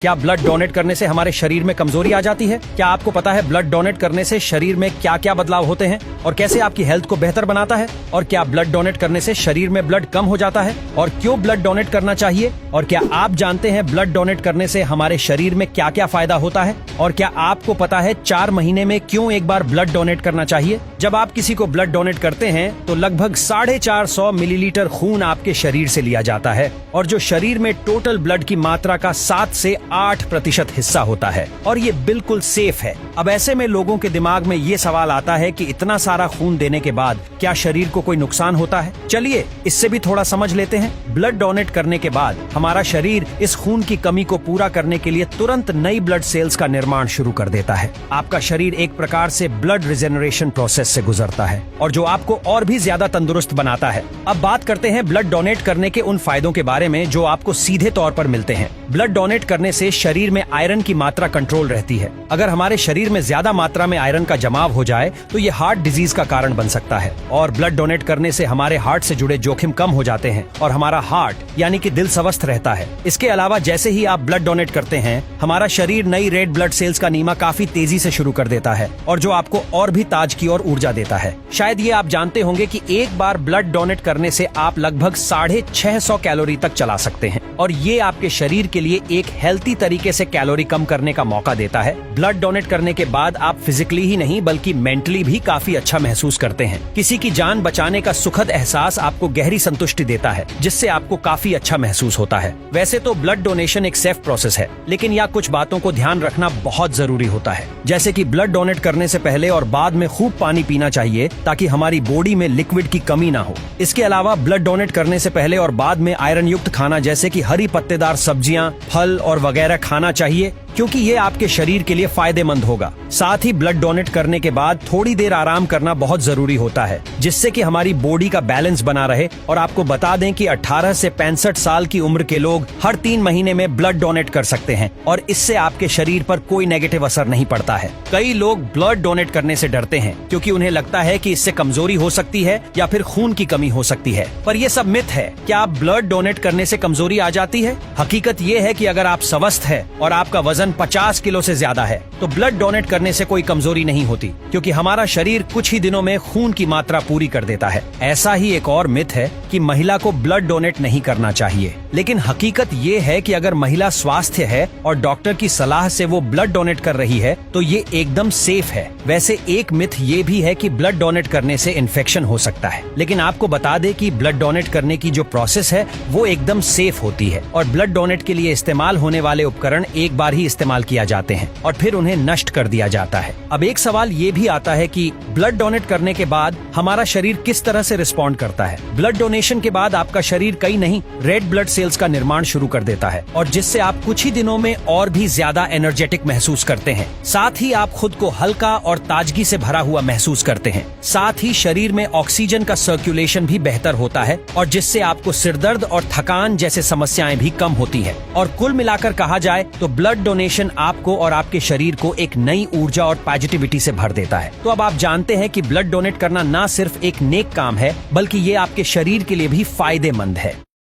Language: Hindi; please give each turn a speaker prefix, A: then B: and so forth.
A: क्या ब्लड डोनेट करने से हमारे शरीर में कमजोरी आ जाती है? क्या आपको पता है ब्लड डोनेट करने से शरीर में क्या क्या बदलाव होते हैं और कैसे आपकी हेल्थ को बेहतर बनाता है? और क्या ब्लड डोनेट करने से शरीर में ब्लड कम हो जाता है? और क्यों ब्लड डोनेट करना चाहिए? और क्या आप जानते हैं ब्लड डोनेट करने से हमारे शरीर में क्या क्या फायदा होता है? और क्या आपको पता है 4 महीने में क्यों एक बार ब्लड डोनेट करना चाहिए? जब आप किसी को ब्लड डोनेट करते हैं तो लगभग 450 मिलीलीटर खून आपके शरीर से लिया जाता है और जो शरीर में टोटल ब्लड की मात्रा का 7 से 8% हिस्सा होता है और ये बिल्कुल सेफ है। अब ऐसे में लोगों के दिमाग में ये सवाल आता है कि इतना सारा खून देने के बाद क्या शरीर को कोई नुकसान होता है? चलिए इससे भी थोड़ा समझ लेते हैं। ब्लड डोनेट करने के बाद हमारा शरीर इस खून की कमी को पूरा करने के लिए तुरंत नई ब्लड सेल्स का निर्माण शुरू कर देता है। आपका शरीर एक प्रकार से ब्लड रिजेनरेशन प्रोसेस से गुजरता है और जो आपको और भी ज्यादा तंदुरुस्त बनाता है। अब बात करते हैं ब्लड डोनेट करने के उन फायदों के बारे में जो आपको सीधे तौर पर मिलते हैं। ब्लड डोनेट करने से शरीर में आयरन की मात्रा कंट्रोल रहती है। अगर हमारे शरीर में ज्यादा मात्रा में आयरन का जमाव हो जाए तो ये हार्ट डिजीज का कारण बन सकता है और ब्लड डोनेट करने से हमारे हार्ट से जुड़े जोखिम कम हो जाते हैं और हमारा हार्ट यानी कि दिल स्वस्थ रहता है। इसके अलावा जैसे ही आप ब्लड डोनेट करते हैं हमारा शरीर नई रेड ब्लड सेल्स का नीमा काफी तेजी से शुरू कर देता है और जो आपको और भी ताजगी और ऊर्जा देता है। शायद ये आप जानते होंगे कि एक बार ब्लड डोनेट करने से आप लगभग 650 कैलोरी तक चला सकते हैं और ये आपके शरीर के लिए एक हेल्थी तरीके से कैलोरी कम करने का मौका देता है। ब्लड डोनेट करने के बाद आप फिजिकली ही नहीं बल्कि मेंटली भी काफी अच्छा महसूस करते हैं। किसी की जान बचाने का सुखद एहसास आपको गहरी संतुष्टि देता है जिससे आपको काफी अच्छा महसूस होता है। वैसे तो ब्लड डोनेशन एक सेफ प्रोसेस है लेकिन यहाँ कुछ बातों को ध्यान रखना बहुत जरूरी होता है, जैसे कि ब्लड डोनेट करने से पहले और बाद में खूब पानी पीना चाहिए ताकि हमारी बॉडी में लिक्विड की कमी ना हो। इसके अलावा ब्लड डोनेट करने से पहले और बाद में आयरन युक्त खाना जैसे कि हरी पत्तेदार सब्जियां, फल और वगैरह खाना चाहिए क्योंकि ये आपके शरीर के लिए फायदेमंद होगा। साथ ही ब्लड डोनेट करने के बाद थोड़ी देर आराम करना बहुत जरूरी होता है जिससे कि हमारी बॉडी का बैलेंस बना रहे। और आपको बता दें कि 18 से 65 साल की उम्र के लोग हर 3 महीने में ब्लड डोनेट कर सकते हैं और इससे आपके शरीर पर कोई नेगेटिव असर नहीं पड़ता है। कई लोग ब्लड डोनेट करने से डरते हैं क्योंकि उन्हें लगता है कि इससे कमजोरी हो सकती है या फिर खून की कमी हो सकती है, पर यह सब मिथ है। क्या ब्लड डोनेट करने से कमजोरी आ जाती है? हकीकत ये है कि अगर आप स्वस्थ है और आपका वजन 50 किलो से ज्यादा है तो ब्लड डोनेट करने से कोई कमजोरी नहीं होती क्योंकि हमारा शरीर कुछ ही दिनों में खून की मात्रा पूरी कर देता है। ऐसा ही एक और मिथ है कि महिला को ब्लड डोनेट नहीं करना चाहिए, लेकिन हकीकत ये है कि अगर महिला स्वास्थ्य है और डॉक्टर की सलाह से वो ब्लड डोनेट कर रही है तो ये एकदम सेफ है। वैसे एक मिथ ये भी है कि ब्लड डोनेट करने से इन्फेक्शन हो सकता है, लेकिन आपको बता दें कि ब्लड डोनेट करने की जो प्रोसेस है वो एकदम सेफ होती है और ब्लड डोनेट के लिए इस्तेमाल होने वाले उपकरण एक बार ही इस्तेमाल किया जाते हैं और फिर उन्हें नष्ट कर दिया जाता है। अब एक सवाल ये भी आता है कि ब्लड डोनेट करने के बाद हमारा शरीर किस तरह से रिस्पॉन्ड करता है। ब्लड डोनेशन के बाद आपका शरीर कई नहीं रेड ब्लड सेल्स का निर्माण शुरू कर देता है और जिससे आप कुछ ही दिनों में और भी ज्यादा एनर्जेटिक महसूस करते हैं। साथ ही आप खुद को हल्का और ताजगी से भरा हुआ महसूस करते हैं। साथ ही शरीर में ऑक्सीजन का सर्कुलेशन भी बेहतर होता है और जिससे आपको सिरदर्द और थकान जैसे समस्याएं भी कम होती है। और कुल मिलाकर कहा जाए तो ब्लड डोनेशन आपको और आपके शरीर को एक नई ऊर्जा और पॉजिटिविटी से भर देता है। तो अब आप जानते हैं कि ब्लड डोनेट करना ना सिर्फ एक नेक काम है बल्कि ये आपके शरीर के लिए भी फायदेमंद है।